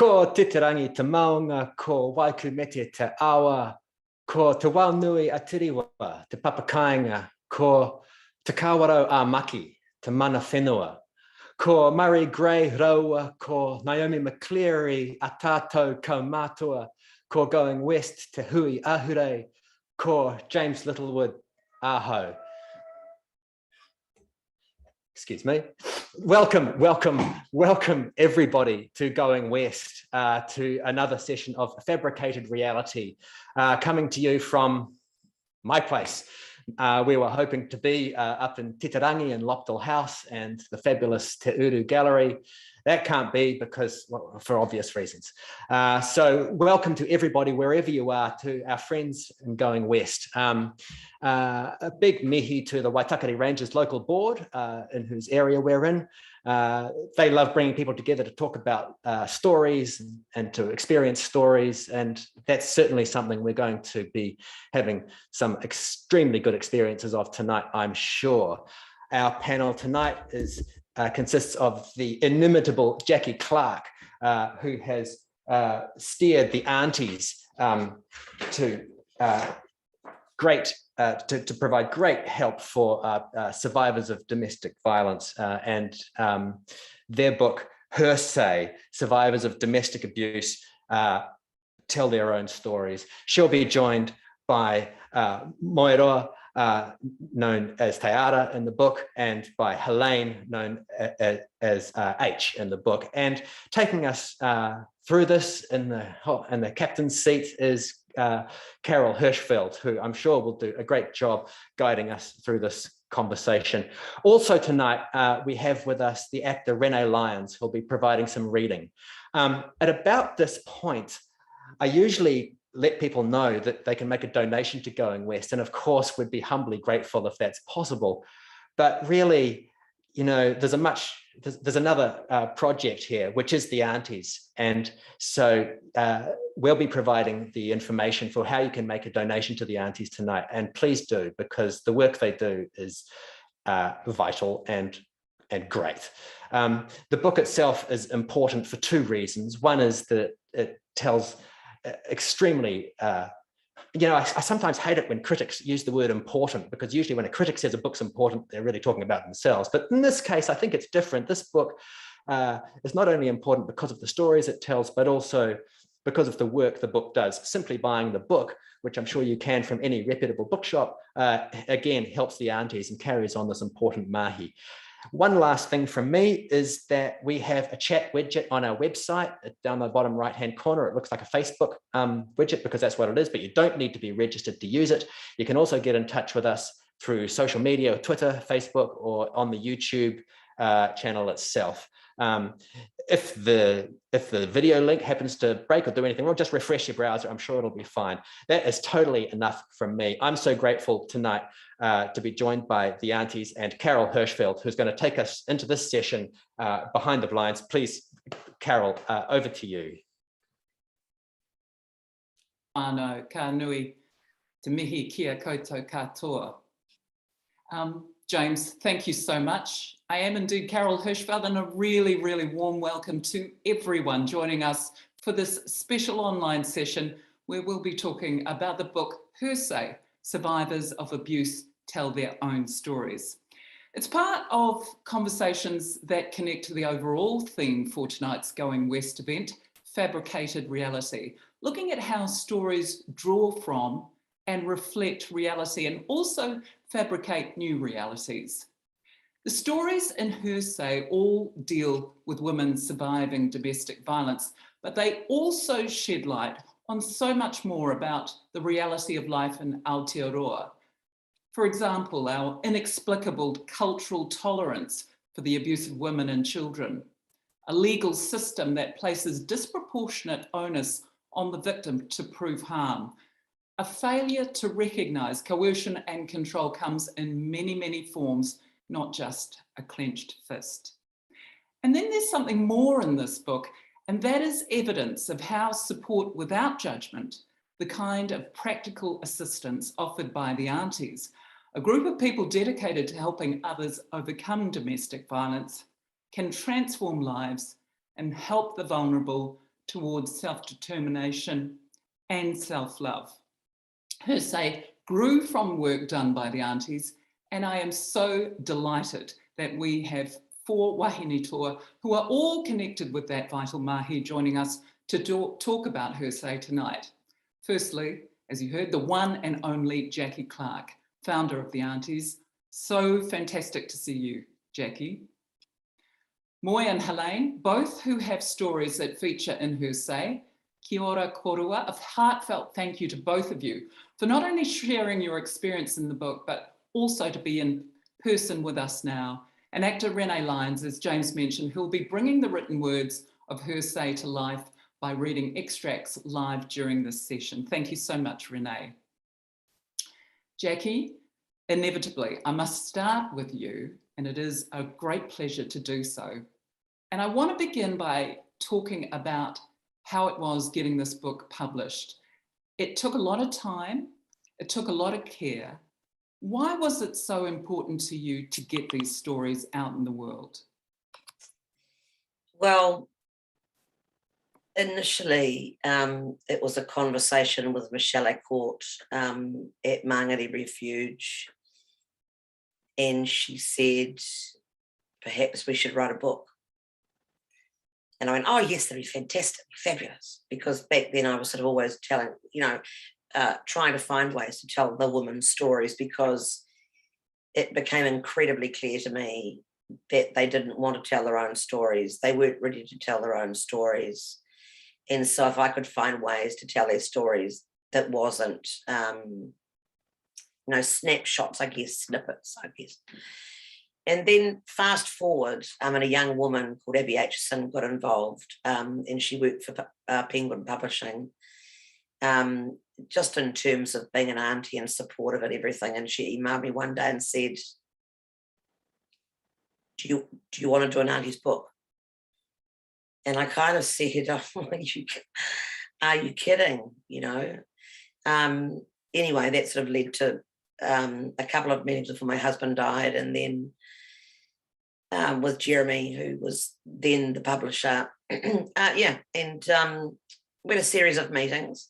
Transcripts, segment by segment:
Ko titirangi te maunga, ko waikumete te awa, ko te waunui a tiriwa, te papakainga, ko te kawarau a maki, te mana whenua, ko Murray Gray Raua, ko Naomi McCleary a tātou kaumātua, ko Going West te hui ahure, ko James Littlewood aho. Excuse me. Welcome everybody to Going West, to another session of Fabricated Reality, coming to you from my place. We were hoping to be up in Titirangi in Lockdale House and the fabulous Te Uru Gallery. That can't be because, well, for obvious reasons. So welcome to everybody, wherever you are, to our friends in Going West. A big mihi to the Waitakere Rangers local board, in whose area we're in. They love bringing people together to talk about stories and to experience stories, and that's certainly something we're going to be having some extremely good experiences of tonight, I'm sure. Our panel tonight consists of the inimitable Jackie Clark, who has steered the Aunties to provide great help for survivors of domestic violence, and their book, Her Say, Survivors of Domestic Abuse Tell Their Own Stories. She'll be joined by Moeroa, known as Teara in the book, and by Helene, known as H in the book. And taking us through this in the captain's seat is Carol Hirschfeld, who I'm sure will do a great job guiding us through this conversation. Also tonight, we have with us the actor Renee Lyons, who'll be providing some reading. At about this point, I usually let people know that they can make a donation to Going West, and of course we'd be humbly grateful if that's possible. But really, you know, there's another project here, which is the Aunties, and so we'll be providing the information for how you can make a donation to the Aunties tonight, and please do, because the work they do is vital and great. The book itself is important for two reasons. One is that it tells extremely, I sometimes hate it when critics use the word important, because usually when a critic says a book's important, they're really talking about themselves. But in this case, I think it's different. This book is not only important because of the stories it tells, but also because of the work the book does. Simply buying the book, which I'm sure you can from any reputable bookshop, again, helps the Aunties and carries on this important mahi. One last thing from me is that we have a chat widget on our website. Down the bottom right-hand corner, it looks like a Facebook widget, because that's what it is, but you don't need to be registered to use it. You can also get in touch with us through social media, Twitter, Facebook, or on the YouTube channel itself. If the video link happens to break or do anything wrong, just refresh your browser. I'm sure it'll be fine. That is totally enough from me. I'm so grateful tonight to be joined by the Aunties and Carol Hirschfeld, who's going to take us into this session behind the blinds. Please, Carol, over to you. Ano, ka nui, te mihi kia koutou katoa. James, thank you so much. I am indeed Carol Hirschfeld, and a really, really warm welcome to everyone joining us for this special online session where we'll be talking about the book Her Say, Survivors of Abuse Tell Their Own Stories. It's part of conversations that connect to the overall theme for tonight's Going West event, Fabricated Reality, looking at how stories draw from and reflect reality and also fabricate new realities. The stories in Her Say all deal with women surviving domestic violence, but they also shed light on so much more about the reality of life in Aotearoa. For example, our inexplicable cultural tolerance for the abuse of women and children, a legal system that places disproportionate onus on the victim to prove harm, a failure to recognise coercion and control comes in many, many forms, not just a clenched fist. And then there's something more in this book, and that is evidence of how support without judgment, the kind of practical assistance offered by the Aunties, a group of people dedicated to helping others overcome domestic violence, can transform lives and help the vulnerable towards self-determination and self-love. Her say grew from work done by the Aunties, and I am so delighted that we have 4 wahine toa who are all connected with that vital mahi joining us to talk about her say tonight. Firstly, as you heard, the one and only Jackie Clark, founder of the Aunties. So fantastic to see you, Jackie. Moy and Helene, both who have stories that feature in her say. Kia ora korua, a heartfelt thank you to both of you for not only sharing your experience in the book, but also to be in person with us now. And actor Renee Lyons, as James mentioned, who'll be bringing the written words of her say to life by reading extracts live during this session. Thank you so much, Renee. Jackie, inevitably, I must start with you, and it is a great pleasure to do so. And I want to begin by talking about how it was getting this book published. It took a lot of time, it took a lot of care. Why was it so important to you to get these stories out in the world? Well, initially, it was a conversation with Michelle at court at Mangere Refuge, and she said, perhaps we should write a book. And I went, oh yes, that'd be fantastic, fabulous. Because back then I was sort of always telling, trying to find ways to tell the women's stories, because it became incredibly clear to me that they didn't want to tell their own stories. They weren't ready to tell their own stories. And so if I could find ways to tell their stories that wasn't, snapshots, I guess, snippets, I guess. And then fast forward, and a young woman called Abby Aitchison got involved, and she worked for Penguin Publishing, just in terms of being an auntie and supportive and everything. And she emailed me one day and said, do you want to do an auntie's book? And I kind of said, oh, are you kidding? Anyway, that sort of led to a couple of meetings before my husband died, and then with Jeremy, who was then the publisher. And we had a series of meetings,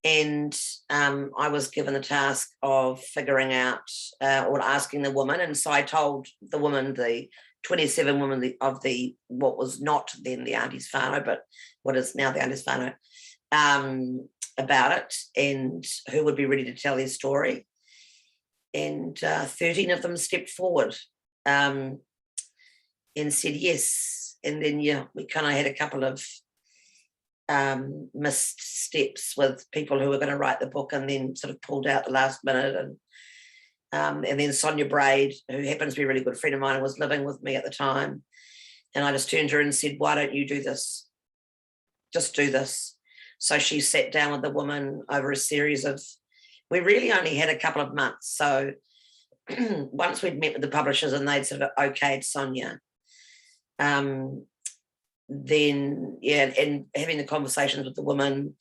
and I was given the task of figuring out or asking the woman. And so I told the woman, the 27 women of what was not then the Aunties whānau, but what is now the Aunties whānau, about it, and who would be ready to tell their story. And 13 of them stepped forward and said yes. And then, we kind of had a couple of missed steps with people who were going to write the book, and then sort of pulled out the last minute. And then Sonia Braid, who happens to be a really good friend of mine, was living with me at the time. And I just turned to her and said, why don't you do this? Just do this. So she sat down with the woman over a series of, we really only had a couple of months. So once we'd met with the publishers and they'd sort of okayed Sonia, then, and having the conversations with the woman,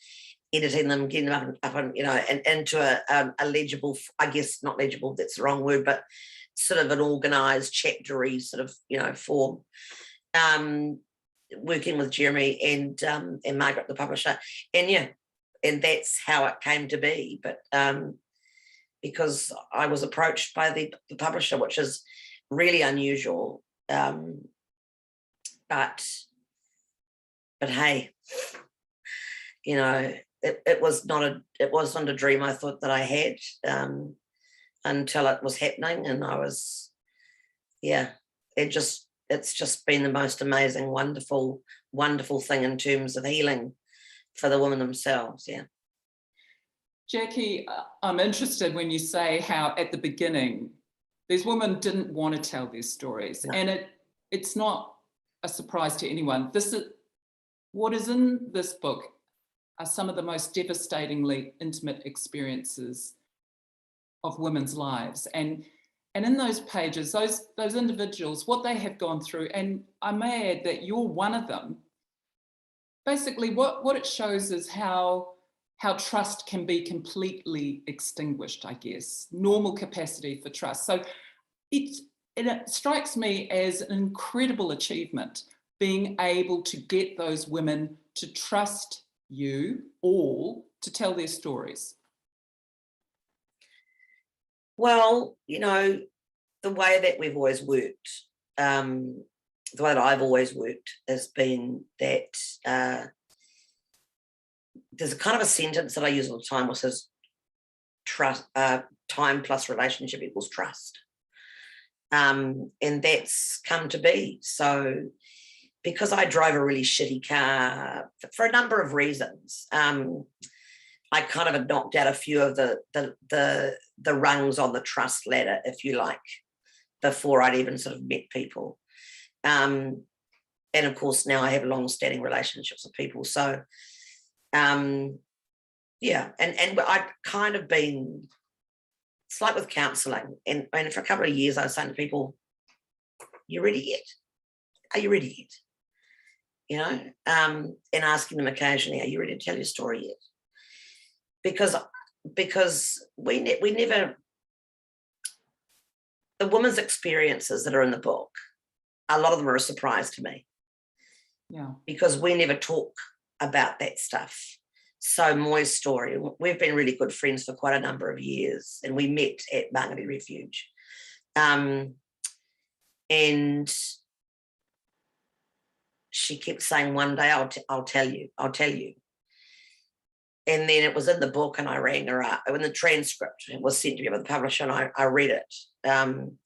editing them, getting them up and and into a legible, I guess not legible, that's the wrong word, but sort of an organised, chaptery sort of, form. Working with Jeremy and Margaret, the publisher, and that's how it came to be. But because I was approached by the publisher, which is really unusual, but hey, it wasn't a dream I thought that I had until it was happening, and I was, it's just been the most amazing, wonderful, wonderful thing in terms of healing for the women themselves. Yeah. Jackie, I'm interested when you say how at the beginning these women didn't want to tell their stories, no. And it's not a surprise to anyone. What is in this book are some of the most devastatingly intimate experiences of women's lives, and in those pages, those individuals, what they have gone through, and I may add that you're one of them. Basically, what it shows is how trust can be completely extinguished, I guess, normal capacity for trust. So it strikes me as an incredible achievement being able to get those women to trust you all to tell their stories? Well, you know, the way that we've always worked, the way that I've always worked has been that there's a kind of a sentence that I use all the time, which is trust, time plus relationship equals trust. And that's come to be. So because I drove a really shitty car for a number of reasons, I kind of had knocked out a few of the rungs on the trust ladder, if you like, before I'd even sort of met people. And of course, now I have long-standing relationships with people. So, yeah, and I'd kind of been, it's like with counselling, and for a couple of years I was saying to people, you ready yet? Are you ready yet? You know, and asking them occasionally, are you ready to tell your story yet? Because we never, the women's experiences that are in the book, a lot of them are a surprise to me. Yeah. Because we never talk about that stuff. So Moy's story, we've been really good friends for quite a number of years, and we met at Mangere Refuge. And she kept saying, one day I'll tell you. And then it was in the book, and I rang her up. In the transcript, it was sent to me by the publisher, and I read it. And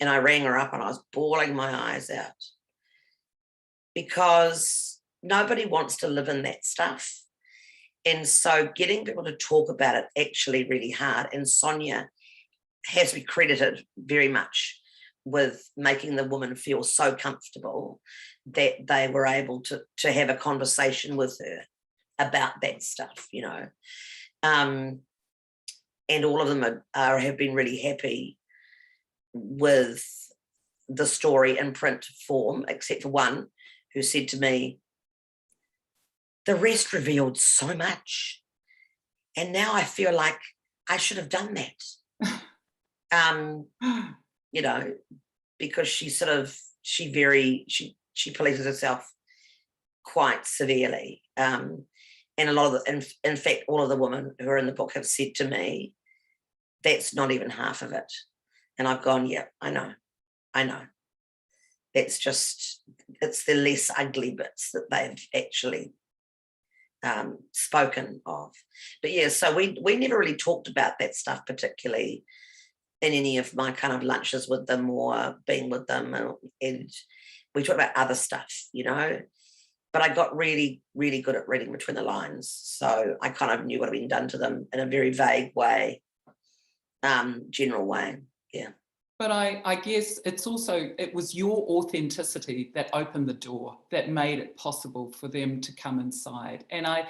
I rang her up, and I was bawling my eyes out, because nobody wants to live in that stuff. And so getting people to talk about it actually really hard. And Sonia has to be credited very much with making the woman feel so comfortable that they were able to have a conversation with her about that stuff, you know. And all of them have been really happy with the story in print form, except for one who said to me, the rest revealed so much, and now I feel like I should have done that. You know, because she polices herself quite severely. And a lot of in fact, all of the women who are in the book have said to me, that's not even half of it. And I've gone, yeah, I know. It's the less ugly bits that they've actually spoken of. But yeah, so we never really talked about that stuff particularly in any of my kind of lunches with them or being with them, and we talked about other stuff, you know. But I got really, really good at reading between the lines, so I kind of knew what had been done to them in a very vague way, general way. Yeah. But I guess it was your authenticity that opened the door, that made it possible for them to come inside. I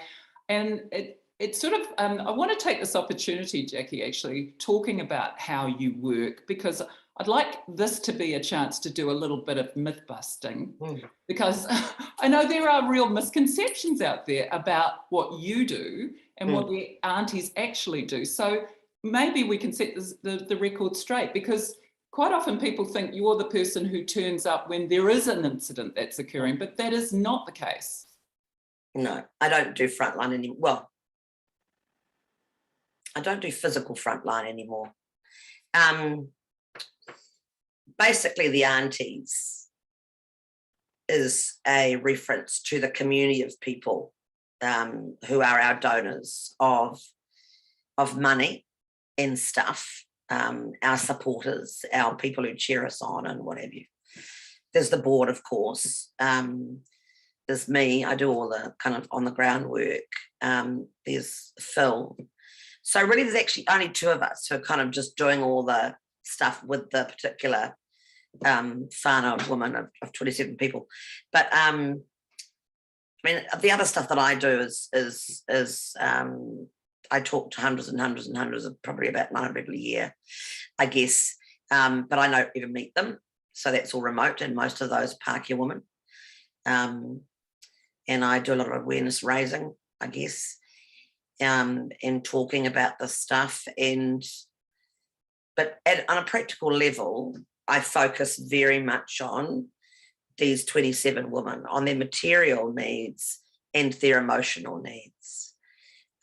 want to take this opportunity, Jackie, actually talking about how you work, because I'd like this to be a chance to do a little bit of myth busting, because I know there are real misconceptions out there about what you do and what the aunties actually do. So maybe we can set the record straight, because quite often people think you're the person who turns up when there is an incident that's occurring, but that is not the case. No, I don't do frontline anymore. Well, I don't do physical frontline anymore. Basically, the Aunties is a reference to the community of people who are our donors of money and stuff, our supporters, our people who cheer us on and what have you. There's the board, of course. There's me, I do all the kind of on the ground work. There's Phil. So really there's actually only two of us who are kind of just doing all the stuff with the particular whānau of women of 27 people. But I mean, the other stuff that I do is I talk to hundreds and hundreds and hundreds of, probably about 900 people a year, I guess. But I don't even meet them. So that's all remote, and most of those Pākehā women. And I do a lot of awareness raising, I guess, and talking about this stuff. But on a practical level, I focus very much on these 27 women, on their material needs and their emotional needs.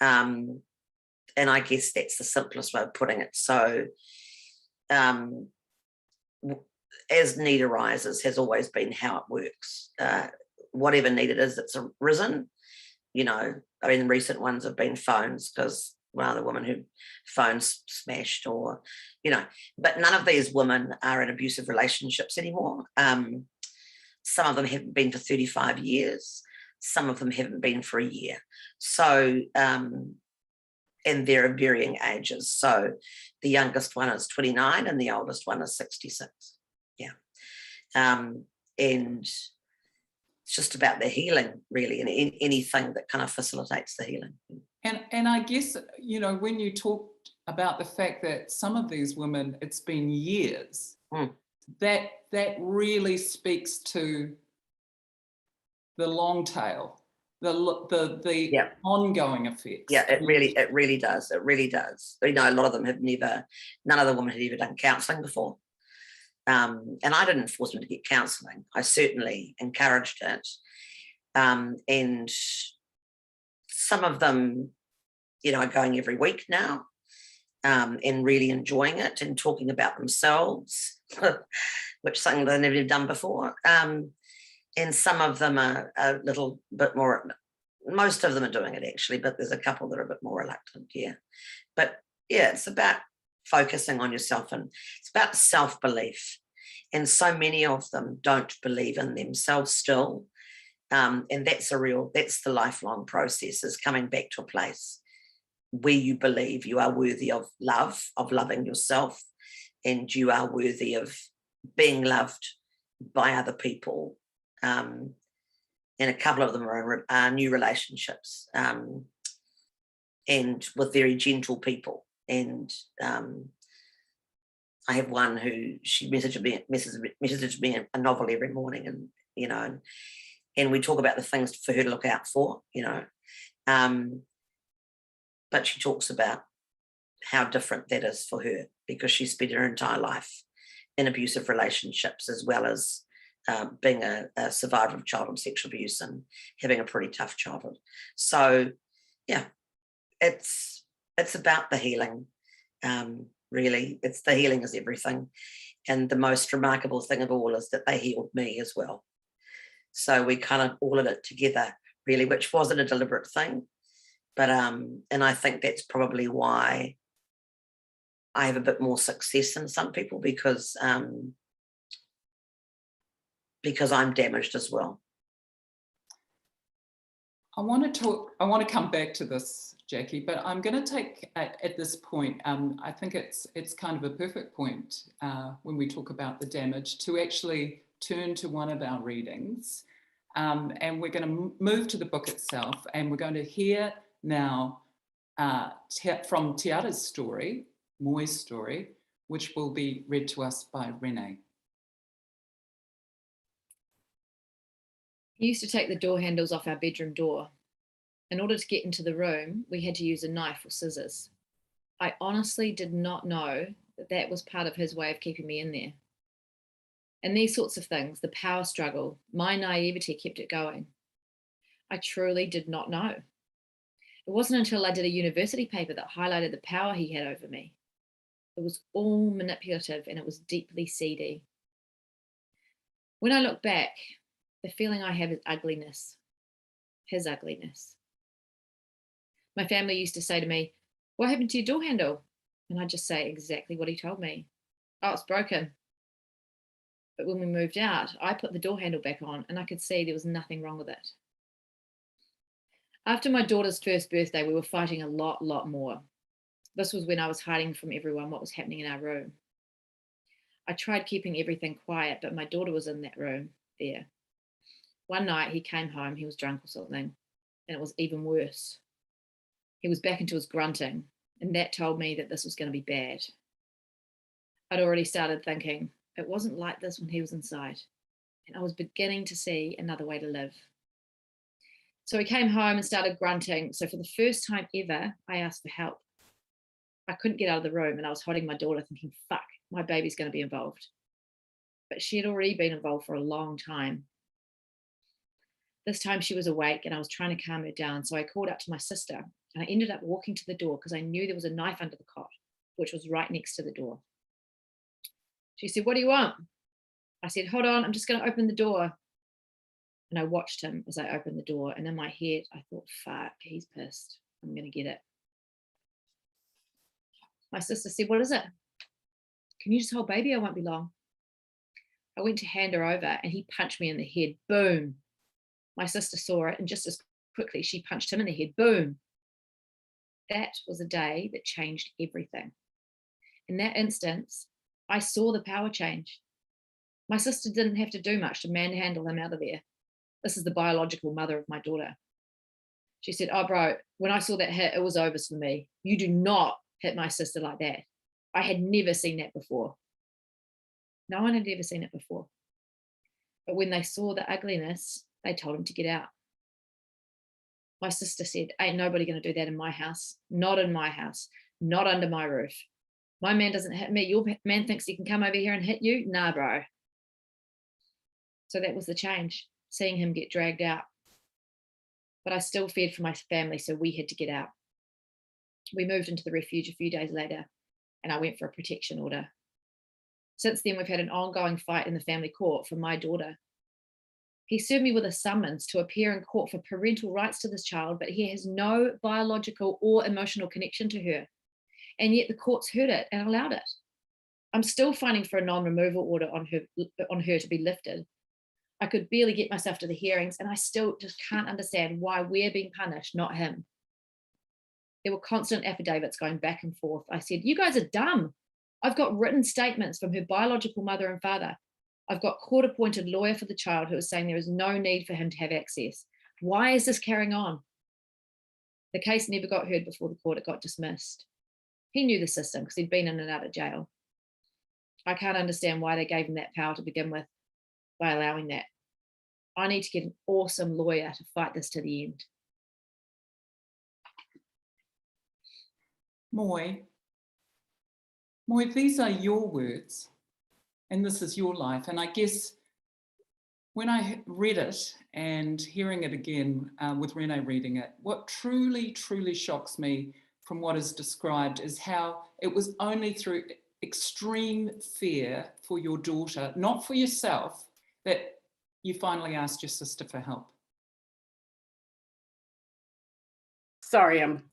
And I guess that's the simplest way of putting it. So as need arises has always been how it works. Whatever need it is that's arisen, you know, I mean, recent ones have been phones because, well, the woman who phones smashed, or, you know, but none of these women are in abusive relationships anymore. Some of them haven't been for 35 years. Some of them haven't been for a year. So, and they're of varying ages. So the youngest one is 29 and the oldest one is 66. Yeah. And it's just about the healing, really, and anything that kind of facilitates the healing. And I guess, you know, when you talked about the fact that some of these women, it's been years, that really speaks to the long tail, the Yeah. ongoing effects. Yeah, it really does. It really does. You know, a lot of them have none of the women had ever done counselling before. And I didn't force them to get counselling. I certainly encouraged it. And some of them, you know, are going every week now, and really enjoying it and talking about themselves, which is something they've never done before. And some of them are a little bit more, most of them are doing it actually, but there's a couple that are a bit more reluctant, yeah. But yeah, it's about focusing on yourself, and it's about self-belief. And so many of them don't believe in themselves still. And that's the lifelong process, is coming back to a place where you believe you are worthy of love, of loving yourself, and you are worthy of being loved by other people. And a couple of them are in new relationships, and with very gentle people. And I have one who she messages me a novel every morning, and you know, and we talk about the things for her to look out for, you know. But she talks about how different that is for her, because she spent her entire life in abusive relationships, as well as being a survivor of childhood sexual abuse and having a pretty tough childhood. So yeah, it's about the healing. Really, it's the healing is everything. And the most remarkable thing of all is that they healed me as well. So we kind of all did it together, really, which wasn't a deliberate thing. But and I think that's probably why I have a bit more success than some people, because I'm damaged as well. I want to come back to this, Jackie, but I'm going to take at this point, I think it's kind of a perfect point when we talk about the damage, to actually turn to one of our readings. And we're going to move to the book itself, and we're going to hear now from Tiara's story, Moi's story, which will be read to us by Renee. He used to take the door handles off our bedroom door. In order to get into the room, we had to use a knife or scissors. I honestly did not know that was part of his way of keeping me in there. And these sorts of things, the power struggle, my naivety kept it going. I truly did not know. It wasn't until I did a university paper that highlighted the power he had over me. It was all manipulative, and it was deeply seedy. When I look back, the feeling I have is ugliness, his ugliness. My family used to say to me, "What happened to your door handle?" And I'd just say exactly what he told me. "Oh, it's broken." But when we moved out, I put the door handle back on, and I could see there was nothing wrong with it. After my daughter's first birthday, we were fighting a lot more. This was when I was hiding from everyone what was happening in our room. I tried keeping everything quiet, but my daughter was in that room there. One night he came home, he was drunk or something, and it was even worse. He was back into his grunting, and that told me that this was going to be bad. I'd already started thinking, it wasn't like this when he was inside, and I was beginning to see another way to live. So he came home and started grunting. So for the first time ever, I asked for help. I couldn't get out of the room, and I was holding my daughter thinking, fuck, my baby's going to be involved. But she had already been involved for a long time. This time she was awake and I was trying to calm her down. So I called out to my sister and I ended up walking to the door because I knew there was a knife under the cot, which was right next to the door. She said, "What do you want?" I said, "Hold on, I'm just going to open the door." And I watched him as I opened the door. And in my head, I thought, fuck, he's pissed. I'm going to get it. My sister said, "What is it? Can you just hold baby? I won't be long." I went to hand her over and he punched me in the head. Boom. My sister saw it and just as quickly she punched him in the head. Boom. That was a day that changed everything. In that instance, I saw the power change. My sister didn't have to do much to manhandle him out of there. This is the biological mother of my daughter. She said, "Oh, bro, when I saw that hit, it was over for me. You do not hit my sister like that." I had never seen that before. No one had ever seen it before. But when they saw the ugliness, they told him to get out. My sister said, "Ain't nobody going to do that in my house. Not in my house. Not under my roof. My man doesn't hit me. Your man thinks he can come over here and hit you? Nah, bro." So that was the change, seeing him get dragged out. But I still feared for my family, so we had to get out. We moved into the refuge a few days later, and I went for a protection order. Since then, we've had an ongoing fight in the family court for my daughter. He served me with a summons to appear in court for parental rights to this child, but he has no biological or emotional connection to her. And yet the courts heard it and allowed it. I'm still fighting for a non-removal order on her to be lifted. I could barely get myself to the hearings, and I still just can't understand why we're being punished, not him. There were constant affidavits going back and forth. I said, "You guys are dumb. I've got written statements from her biological mother and father. I've got court-appointed lawyer for the child who is saying there is no need for him to have access. Why is this carrying on?" The case never got heard before the court. It got dismissed. He knew the system because he'd been in and out of jail. I can't understand why they gave him that power to begin with by allowing that. I need to get an awesome lawyer to fight this to the end. Moy, these are your words and this is your life. And I guess when I read it and hearing it again with Renee reading it, what truly, truly shocks me from what is described is how it was only through extreme fear for your daughter, not for yourself, that you finally asked your sister for help. Sorry, I'm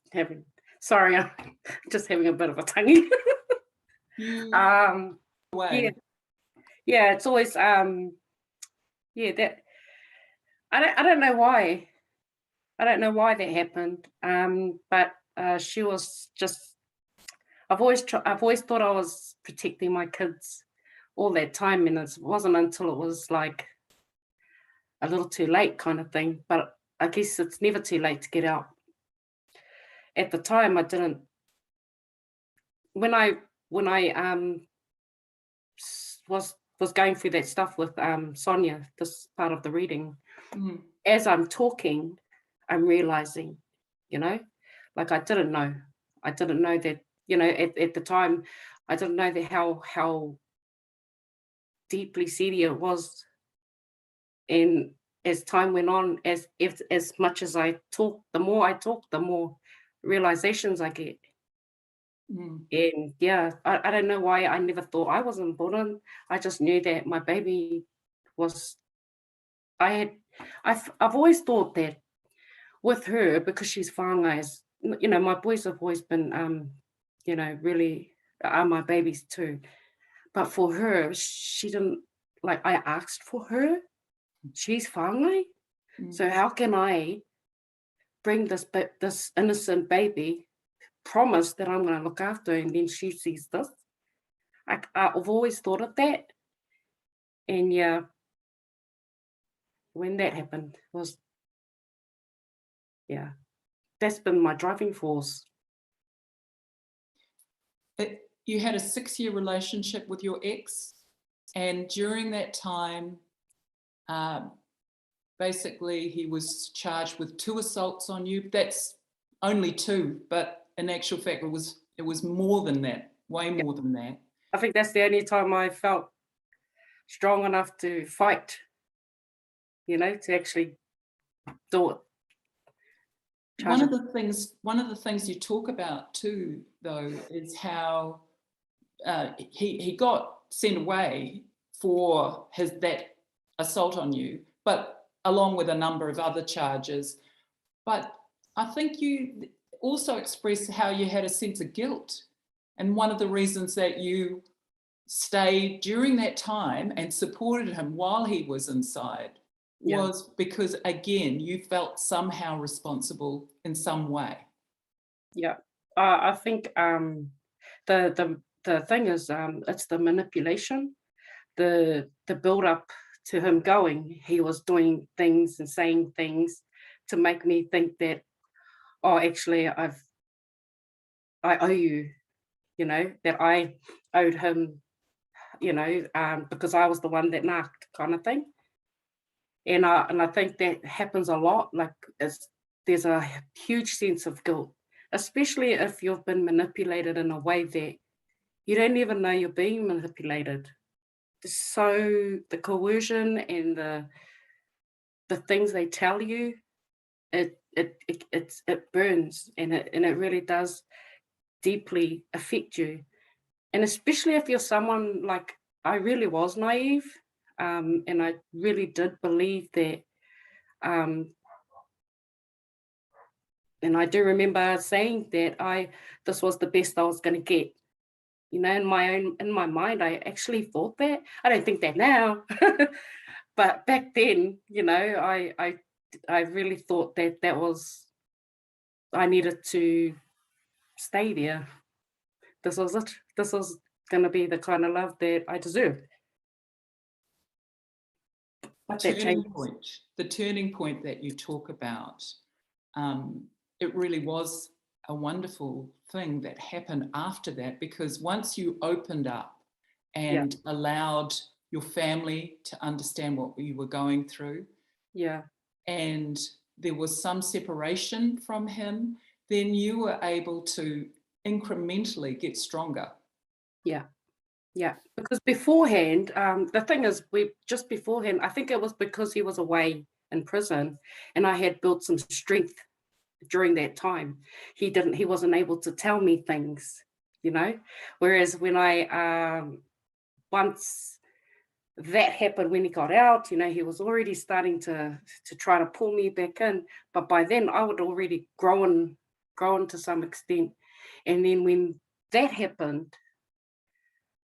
just having a bit of a tongue. Yeah, it's always that I don't know why. I don't know why that happened. But she was just. I've always thought I was protecting my kids all that time, and it wasn't until it was like a little too late kind of thing. But I guess it's never too late to get out. At the time, I didn't. When I was going through that stuff with Sonia, this part of the reading, as I'm talking, I'm realizing, like I didn't know that, at the time, I didn't know that how deeply seedy it was. And as time went on, as much as I talk, the more realizations I get. And yeah, I don't know why I never thought I was important. I just knew that my baby was. I've always thought that with her, because she's whāngai, my boys have always been, really are my babies too. But for her, she didn't, like, I asked for her. She's whāngai. So how can I bring this innocent baby, promise that I'm going to look after her, and then she sees this? I've always thought of that. And yeah, when that happened was, yeah, that's been my driving force. You had a 6-year relationship with your ex, and during that time, basically he was charged with 2 assaults on you. That's only 2, but in actual fact, it was more than that, way more than that. I think that's the only time I felt strong enough to fight, to actually do it. One of the things you talk about too, though, is how he got sent away for that assault on you, but along with a number of other charges. But I think you also expressed how you had a sense of guilt, and one of the reasons that you stayed during that time and supported him while he was inside was because, again, you felt somehow responsible in some way. Yeah, I think the thing is, it's the manipulation, the build up to him going. He was doing things and saying things to make me think that, oh, actually, I owe you, you know, that I owed him, you know, because I was the one that knocked, kind of thing. And I think that happens a lot. Like there's a huge sense of guilt, especially if you've been manipulated in a way that you don't even know you're being manipulated. So the coercion and the things they tell you, it burns, and it really does deeply affect you. And especially if you're someone like, I really was naive, and I really did believe that, and I do remember saying that this was the best I was going to get. You know, in my mind, I actually thought that. I don't think that now, but back then, you know, I really thought that was, I needed to stay there. This was it. This was going to be the kind of love that I deserved. But The turning point that you talk about, it really was a wonderful thing that happened after that, because once you opened up and allowed your family to understand what you were going through, and there was some separation from him, then you were able to incrementally get stronger. Yeah, because beforehand, the thing is, beforehand, I think it was because he was away in prison and I had built some strength during that time. He wasn't able to tell me things, you know, whereas when I, once that happened, when he got out, you know, he was already starting to try to pull me back in, but by then I would already grown to some extent. And then when that happened,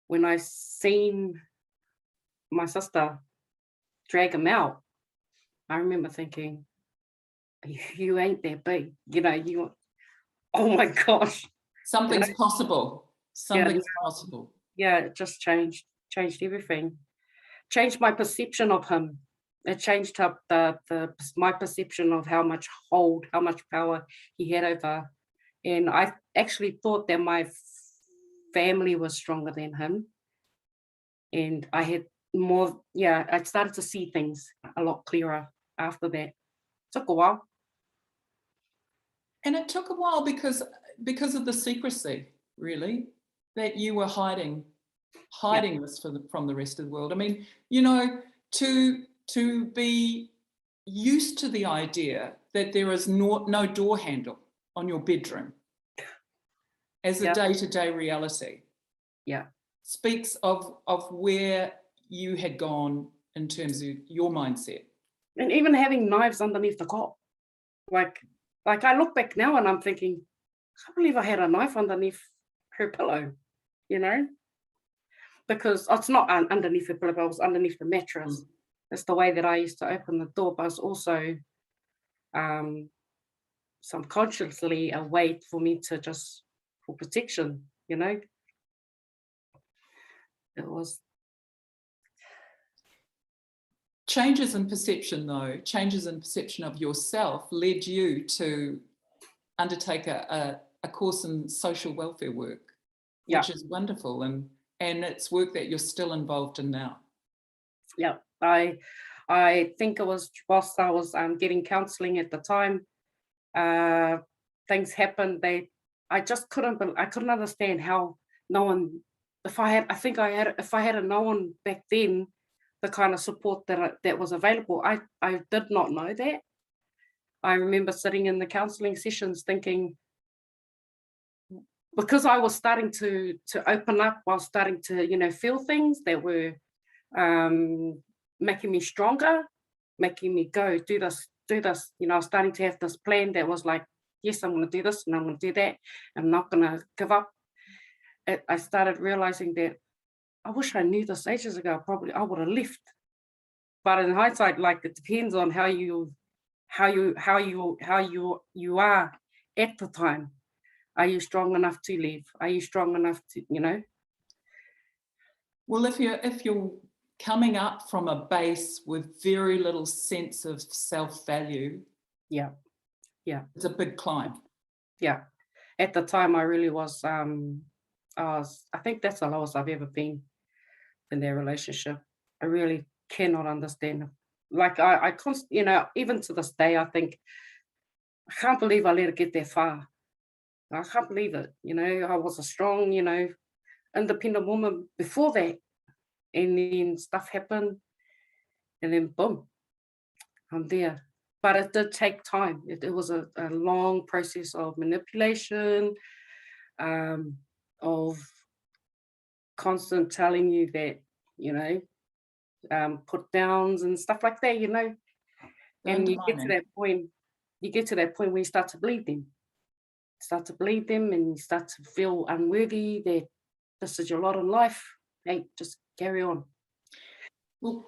when I seen my sister drag him out, I remember thinking, you ain't that big, you know, oh my gosh. Something's possible. Something's possible. Yeah, it just changed everything. Changed my perception of him. It changed up my perception of how much power he had over. And I actually thought that my family was stronger than him. And I had more, I started to see things a lot clearer after that. It took a while. And it took a while because of the secrecy, really, that you were hiding this from the rest of the world. I mean, you know, to be used to the idea that there is no door handle on your bedroom as a day-to-day reality. Speaks of where you had gone in terms of your mindset. And even having knives underneath the cot. Like I look back now and I'm thinking, I can't believe I had a knife underneath her pillow, you know? Because it's not underneath her pillow, but it was underneath the mattress. It's the way that I used to open the door, but it's also subconsciously a way for me to just, for protection, you know? It was. Changes in perception, though, changes in perception of yourself led you to undertake a course in social welfare work, which is wonderful, and it's work that you're still involved in now. Yeah, I think it was whilst I was getting counselling at the time, things happened. I just couldn't understand how no one. If I had known back then the kind of support that was available, I did not know that. I remember sitting in the counselling sessions thinking, because I was starting to open up, I was starting to, feel things that were making me stronger, making me go, do this. I was starting to have this plan that was like, yes, I'm going to do this and I'm going to do that. I'm not going to give up. I started realizing that I wish I knew this ages ago. Probably I would have left. But in hindsight, like, it depends on how you are at the time. Are you strong enough to leave? Are you strong enough to, Well, if you're coming up from a base with very little sense of self-value, yeah, it's a big climb. Yeah. At the time, I really was. I think that's the lowest I've ever been in their relationship. I really cannot understand. Like I even to this day, I think, I can't believe I let it get that far. I can't believe it. I was a strong, independent woman before that. And then stuff happened. And then boom, I'm there. But it did take time. It was a long process of manipulation, of constant telling you that, put downs and stuff like that, And you get to that point where you start to believe them. And you start to feel unworthy, that this is your lot in life. Hey, just carry on. Well,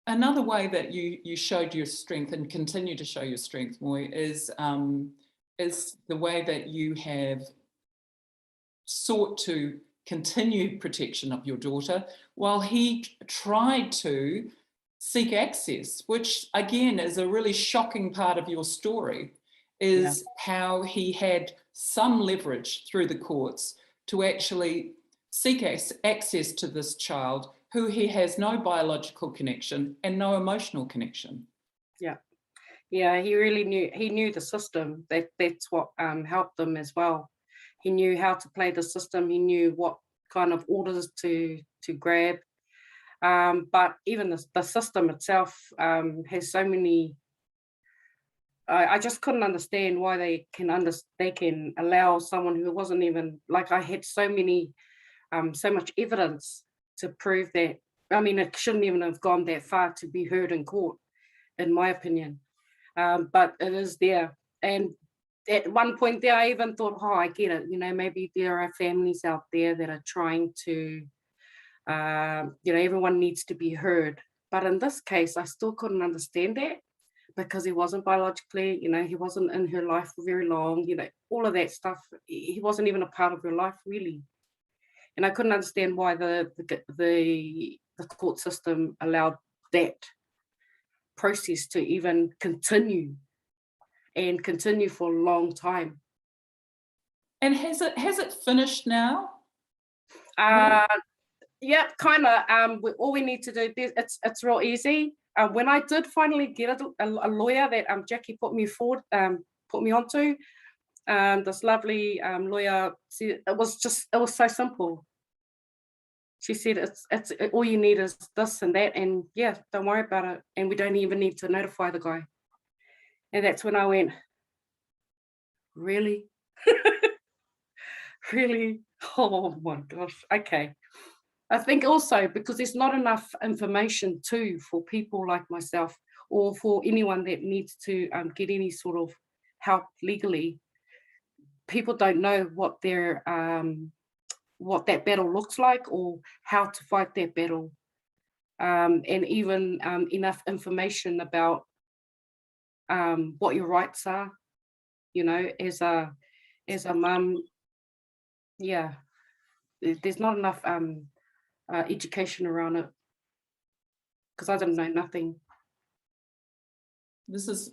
another way that you showed your strength and continue to show your strength, Moy, is the way that you have sought to continue protection of your daughter while he tried to seek access, which again is a really shocking part of your story, is how he had some leverage through the courts to actually seek access to this child who he has no biological connection and no emotional connection. Yeah, he really knew the system. That's what helped him as well. He knew how to play the system. He knew what kind of orders to grab. But even the system itself has so many. I just couldn't understand why they can allow someone who wasn't even, like, I had so much evidence to prove that. I mean, it shouldn't even have gone that far to be heard in court, in my opinion. But it is there. And at one point there, I even thought, oh, I get it. Maybe there are families out there that are trying to, everyone needs to be heard. But in this case, I still couldn't understand that, because he wasn't biologically, he wasn't in her life for very long, all of that stuff. He wasn't even a part of her life, really. And I couldn't understand why the court system allowed that process to even continue for a long time. And has it finished now? Yeah, kind of. All we need to do, it's real easy. When I did finally get a lawyer that Jackie put me onto, this lovely lawyer, it was so simple. She said, it's all you need is this and that, and yeah, don't worry about it, and we don't even need to notify the guy. And that's when I went, really? Really? Oh my gosh. Okay. I think also because there's not enough information too for people like myself, or for anyone that needs to get any sort of help legally. People don't know what that battle looks like, or how to fight that battle, and even enough information about what your rights are, as a mum. Yeah, there's not enough education around it, because I didn't know nothing. This is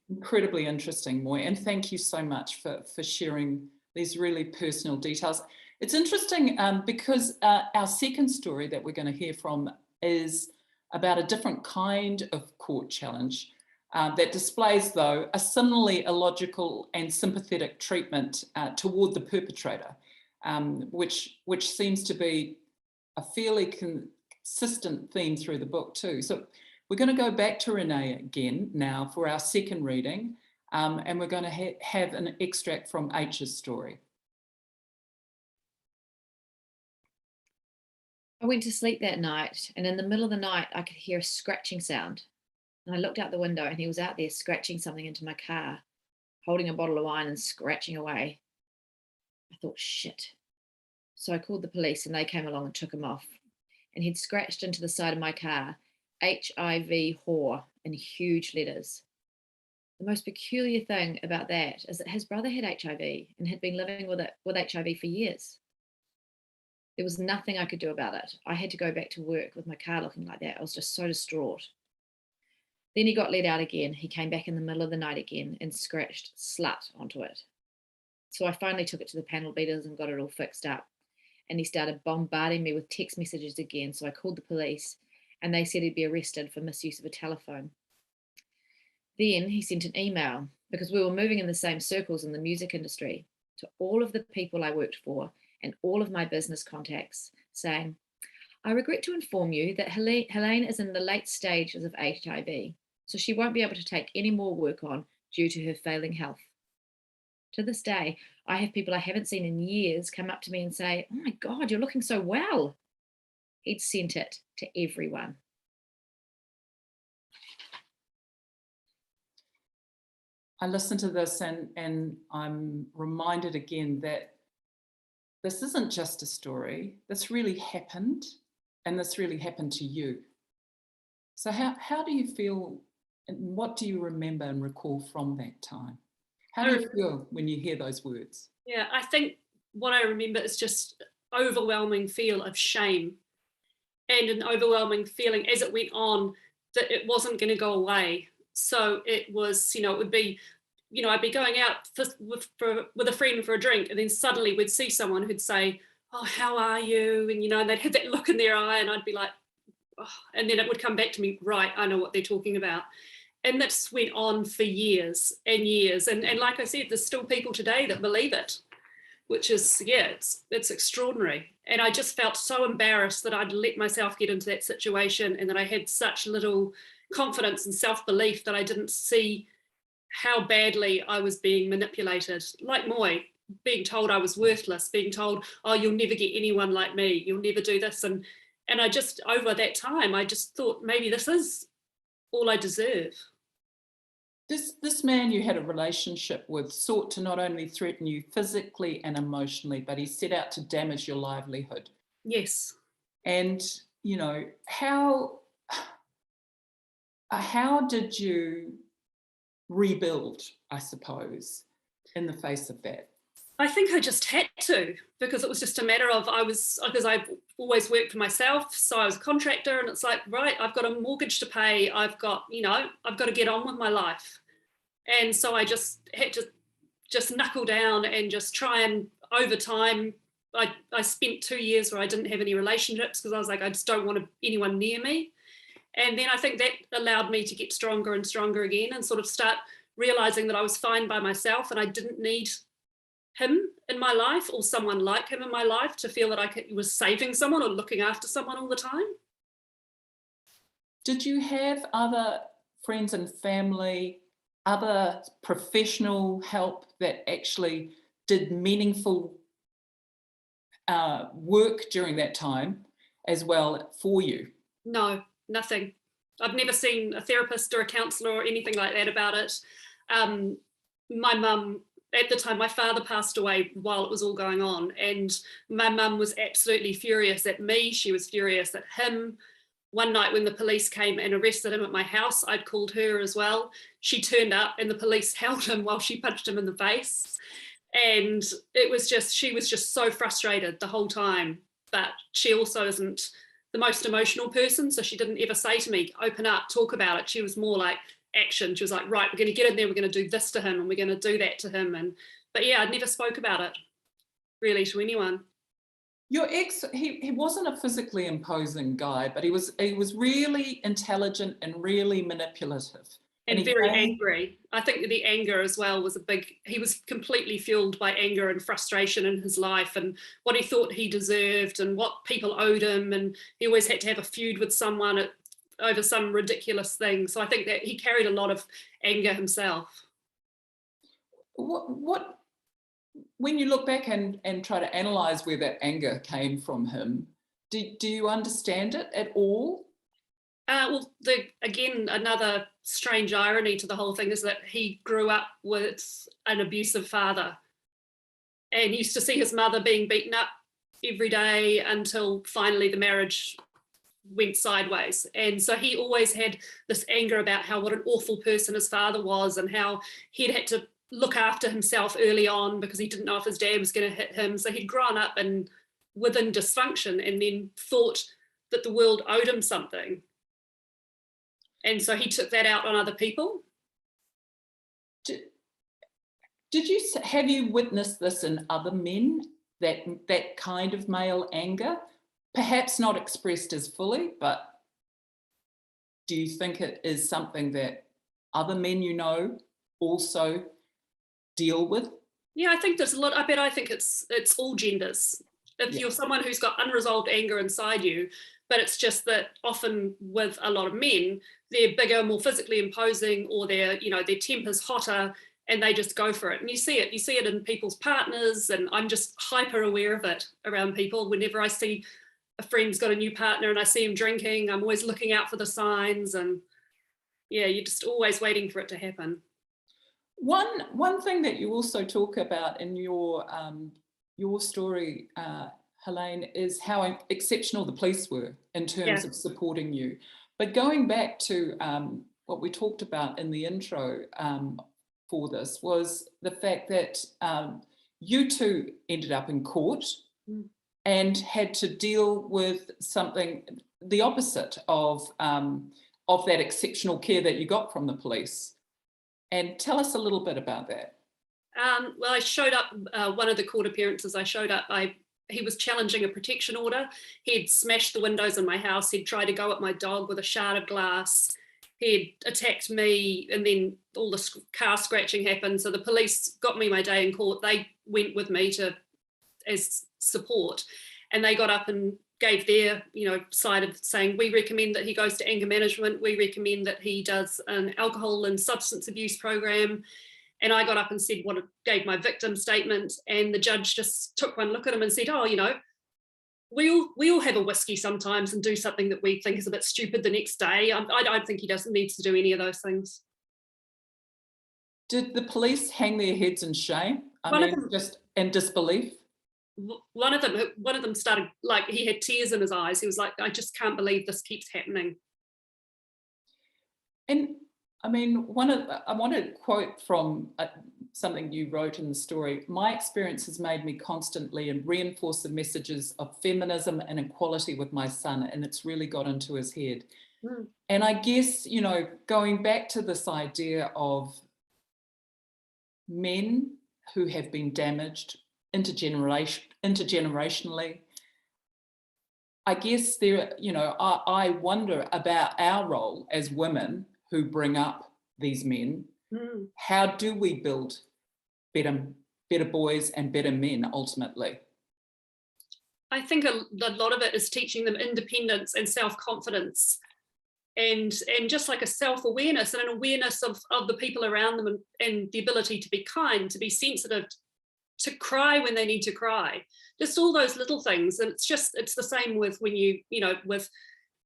incredibly interesting, Moy, and thank you so much for sharing these really personal details. It's interesting because our second story that we're going to hear from is about a different kind of court challenge that displays, though, a similarly illogical and sympathetic treatment toward the perpetrator, which seems to be a fairly consistent theme through the book too. So We're going to go back to Renee again now for our second reading, and we're going to have an extract from H's story. I went to sleep that night, and in the middle of the night, I could hear a scratching sound. And I looked out the window, and he was out there scratching something into my car, holding a bottle of wine and scratching away. I thought, shit. So I called the police, and they came along and took him off. And he'd scratched into the side of my car, HIV whore, in huge letters. The most peculiar thing about that is that his brother had HIV and had been living with HIV for years. There was nothing I could do about it. I had to go back to work with my car looking like that. I was just so distraught. Then he got let out again. He came back in the middle of the night again and scratched slut onto it. So I finally took it to the panel beaters and got it all fixed up. And he started bombarding me with text messages again. So I called the police and they said he'd be arrested for misuse of a telephone. Then he sent an email, because we were moving in the same circles in the music industry, to all of the people I worked for and all of my business contacts, saying, I regret to inform you that Helene is in the late stages of HIV, so she won't be able to take any more work on due to her failing health. To this day, I have people I haven't seen in years come up to me and say, oh my God, you're looking so well. He'd sent it to everyone. I listened to this and I'm reminded again that this isn't just a story. This really happened, and this really happened to you. So how do you feel, and what do you remember and recall from that time? How do you feel when you hear those words? Yeah, I think what I remember is just overwhelming feel of shame, and an overwhelming feeling as it went on that it wasn't going to go away. So it was, it would be, I'd be going out with a friend for a drink, and then suddenly we'd see someone who'd say, oh, how are you? And, and they'd have that look in their eye, and I'd be like, oh, and then it would come back to me, right, I know what they're talking about. And that's went on for years and years. And like I said, there's still people today that believe it, which is, it's extraordinary. And I just felt so embarrassed that I'd let myself get into that situation, and that I had such little confidence and self-belief that I didn't see how badly I was being manipulated. Like Moy, being told I was worthless, being told, oh, you'll never get anyone like me, you'll never do this. And I just, over that time, I just thought maybe this is all I deserve. This man you had a relationship with sought to not only threaten you physically and emotionally, but he set out to damage your livelihood. Yes. And, how did you rebuild, I suppose, in the face of that? I think I just had to, because it was just a matter of because I've always worked for myself, so I was a contractor, and it's like, right, I've got a mortgage to pay, I've got to get on with my life. And so I just had to just knuckle down and just try, and over time, I spent 2 years where I didn't have any relationships because I was like, I just don't want anyone near me. And then I think that allowed me to get stronger and stronger again, and sort of start realizing that I was fine by myself and I didn't need him in my life or someone like him in my life to feel that I was saving someone or looking after someone all the time. Did you have other friends and family, other professional help that actually did meaningful work during that time as well for you? No, nothing. I've never seen a therapist or a counsellor or anything like that about it. My mum, at the time, my father passed away while it was all going on, and my mum was absolutely furious at me. She was furious at him. One night when the police came and arrested him at my house, I'd called her as well. She turned up and the police held him while she punched him in the face. And she was just so frustrated the whole time. But she also isn't the most emotional person, so she didn't ever say to me, open up, talk about it. She was more like action. She was like, right, we're going to get in there, we're going to do this to him, and we're going to do that to him. But yeah, I never spoke about it really to anyone. Your ex, he wasn't a physically imposing guy, but he was really intelligent and really manipulative. And very angry. I think the anger as well was he was completely fueled by anger and frustration in his life, and what he thought he deserved and what people owed him. And he always had to have a feud with someone. over some ridiculous thing. So I think that he carried a lot of anger himself. What when you look back and try to analyze where that anger came from him, do you understand it at all? Well, again, another strange irony to the whole thing is that he grew up with an abusive father and used to see his mother being beaten up every day until finally the marriage went sideways. And so he always had this anger about what an awful person his father was, and how he'd had to look after himself early on because he didn't know if his dad was going to hit him. So he'd grown up within dysfunction and then thought that the world owed him something. And so he took that out on other people. Have you witnessed this in other men, that kind of male anger? Perhaps not expressed as fully, but do you think it is something that other men you know also deal with? Yeah, I think there's a lot. I think it's all genders. If you're someone who's got unresolved anger inside you, but it's just that often with a lot of men, they're bigger, more physically imposing, or their temper's hotter, and they just go for it. And you see it in people's partners, and I'm just hyper aware of it around people. Whenever I see a friend's got a new partner and I see him drinking, I'm always looking out for the signs, and yeah, you're just always waiting for it to happen. One thing that you also talk about in your story, Helene, is how exceptional the police were in terms of supporting you. But going back to what we talked about in the intro for this was the fact that you two ended up in court and had to deal with something, the opposite of that exceptional care that you got from the police. And tell us a little bit about that. Well, I showed up, one of the court appearances I showed up, he was challenging a protection order. He'd smashed the windows in my house. He'd tried to go at my dog with a shard of glass. He'd attacked me, and then all the car scratching happened. So the police got me my day in court. They went with me as support, and they got up and gave their side of saying, we recommend that he goes to anger management. We recommend that he does an alcohol and substance abuse program. And I got up and said gave my victim statement, and the judge just took one look at him and said, oh, we all have a whiskey sometimes and do something that we think is a bit stupid the next day. I don't think he needs to do any of those things. Did the police hang their heads in shame? Just in disbelief? One of them started, he had tears in his eyes. He was like, I just can't believe this keeps happening. And I want to quote from something you wrote in the story. My experience has made me constantly and reinforce the messages of feminism and equality with my son, and it's really got into his head. And I guess, going back to this idea of men who have been damaged intergenerationally, I guess I wonder about our role as women who bring up these men. How do we build better boys and better men ultimately? I think a lot of it is teaching them independence and self-confidence, and just like a self-awareness and an awareness of the people around them, and the ability to be kind, to be sensitive, to cry when they need to cry, just all those little things. And it's the same with when with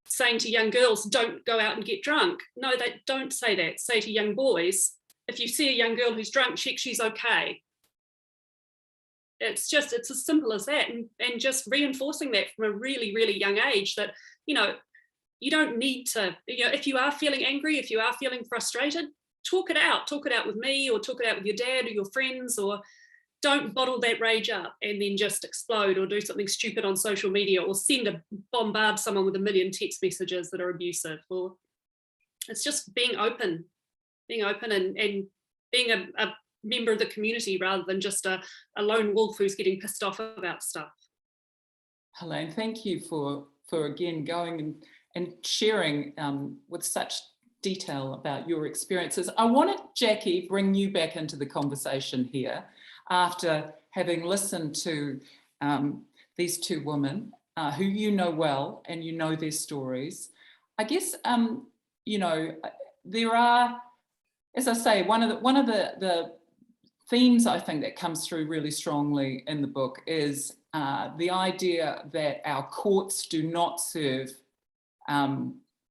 saying to young girls, don't go out and get drunk. No, they don't say that. Say to young boys, if you see a young girl who's drunk, check she's okay. It's as simple as that. And just reinforcing that from a really, really young age, that, you don't need to, if you are feeling angry, if you are feeling frustrated, talk it out with me, or talk it out with your dad or your friends, or don't bottle that rage up and then just explode or do something stupid on social media, or bombard someone with 1 million text messages that are abusive. Or it's just being open and being a member of the community rather than just a lone wolf who's getting pissed off about stuff. Helene, thank you for again going and sharing with such detail about your experiences. I wanted, Jackie, bring you back into the conversation here after having listened to these two women who you know well and you know their stories. I guess, you know, there are, as I say, one of the themes I think that comes through really strongly in the book is the idea that our courts do not serve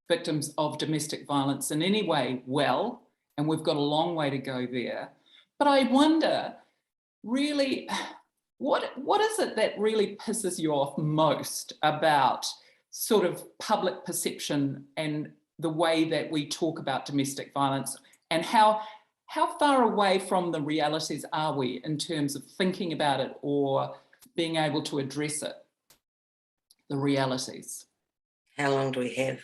victims of domestic violence in any way well, and we've got a long way to go there. But I wonder, really, what is it that really pisses you off most about sort of public perception and the way that we talk about domestic violence, and how far away from the realities are we in terms of thinking about it or being able to address it, the realities? How long do we have?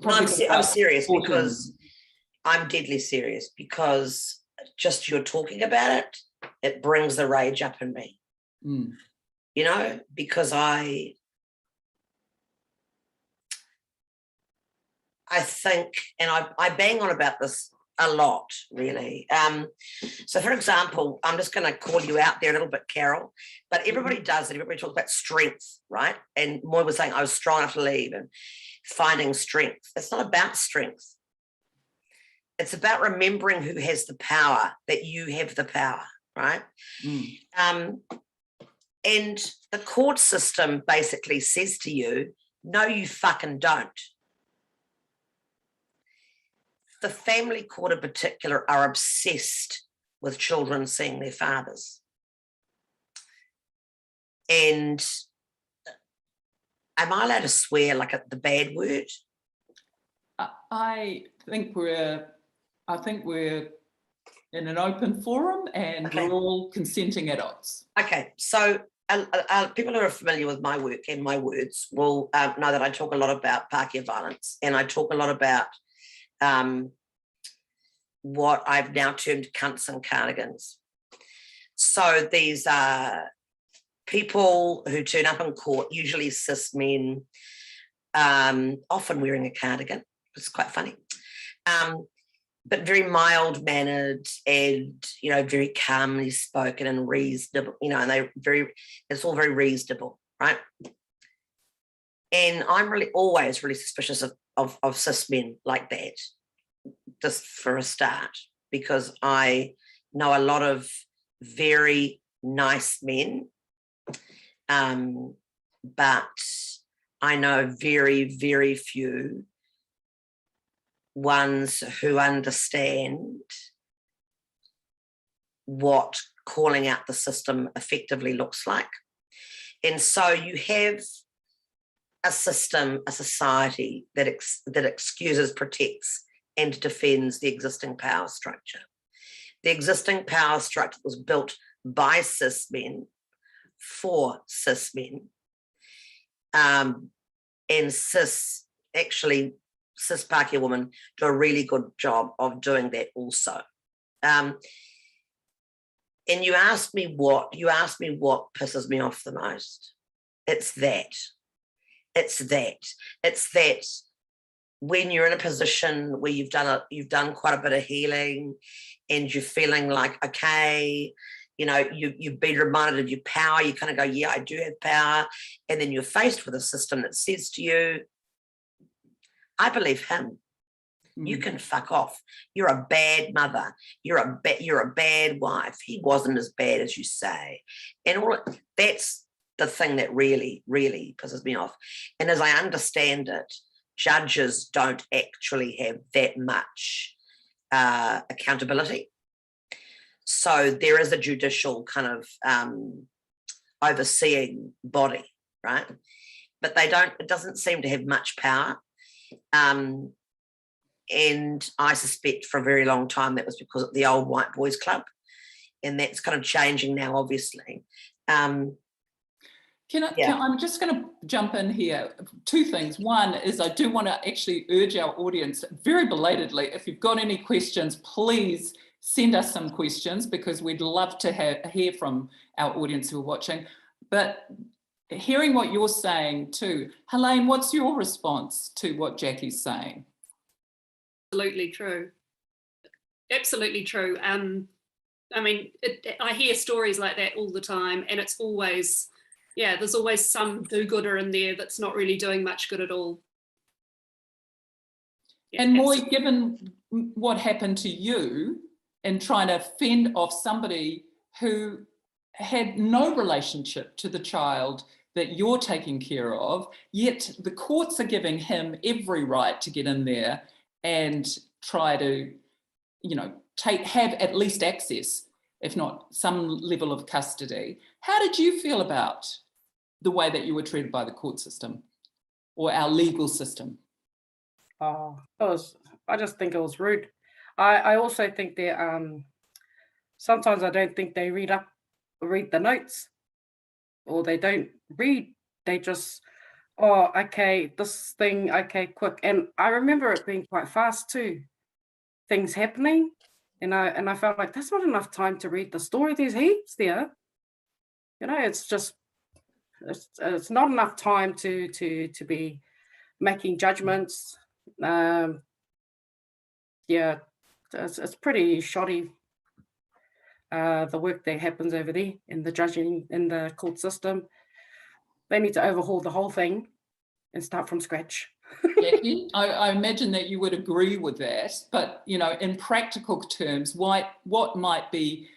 I'm serious because I'm deadly serious, because just you're talking about it, it brings the rage up in me. You know, because I think, and I bang on about this a lot, really. So, for example, I'm just going to call you out there a little bit, Carol, but everybody does it. Everybody talks about strength, right? And Moy was saying I was strong enough to leave and finding strength. It's not about strength. It's about remembering who has the power, that you have the power, right? And the court system basically says to you, no, you fucking don't. The family court in particular are obsessed with children seeing their fathers. And am I allowed to swear like the bad word? I think we're in an open forum, and we're all consenting adults. Okay, so people who are familiar with my work and my words will know that I talk a lot about Pākehā violence, and I talk a lot about what I've now termed cunts and cardigans. So these are people who turn up in court, usually cis men, often wearing a cardigan. It's quite funny. But very mild-mannered and, you know, very calmly spoken and reasonable, you know, and it's all very reasonable, right? And I'm always really suspicious of cis men like that, just for a start, because I know a lot of very nice men, but I know very, very few ones who understand what calling out the system effectively looks like. And so you have a system, a society that excuses, protects, and defends the existing power structure. The existing power structure was built by cis men for cis men. And cis Pākehā women do a really good job of doing that also. And you asked me what pisses me off the most. It's that when you're in a position where you've done quite a bit of healing and you're feeling like, okay, you know, you've been reminded of your power, you kind of go, yeah, I do have power. And then you're faced with a system that says to you, I believe him. You can fuck off. You're a bad mother. You're a bad wife. He wasn't as bad as you say. And that's the thing that really, really pisses me off. And as I understand it, judges don't actually have that much accountability. So there is a judicial kind of overseeing body, right? But it doesn't seem to have much power. And I suspect for a very long time that was because of the old white boys club, and that's kind of changing now, obviously. I'm just going to jump in here. Two things. One is I do want to actually urge our audience very belatedly, if you've got any questions, please send us some questions, because we'd love to hear from our audience who are watching. But hearing what you're saying too, Helene, what's your response to what Jackie's saying? Absolutely true. Absolutely true. I mean, I hear stories like that all the time, and it's always, there's always some do-gooder in there that's not really doing much good at all. Yeah, and Moy, given what happened to you in trying to fend off somebody who had no relationship to the child that you're taking care of, yet the courts are giving him every right to get in there and try to, you know, have at least access, if not some level of custody. How did you feel about the way that you were treated by the court system or our legal system? Oh, I just think it was rude. I also think that sometimes I don't think they read the notes, or they don't read. They just, oh, okay, this thing, okay, quick. And I remember it being quite fast too, things happening. And I felt like that's not enough time to read the story. There's heaps there. You know, it's just, it's not enough time to be making judgments. Yeah, it's pretty shoddy, the work that happens over there in the judging, in the court system. They need to overhaul the whole thing and start from scratch. Jackie, I imagine that you would agree with that, but, you know, in practical terms, what might be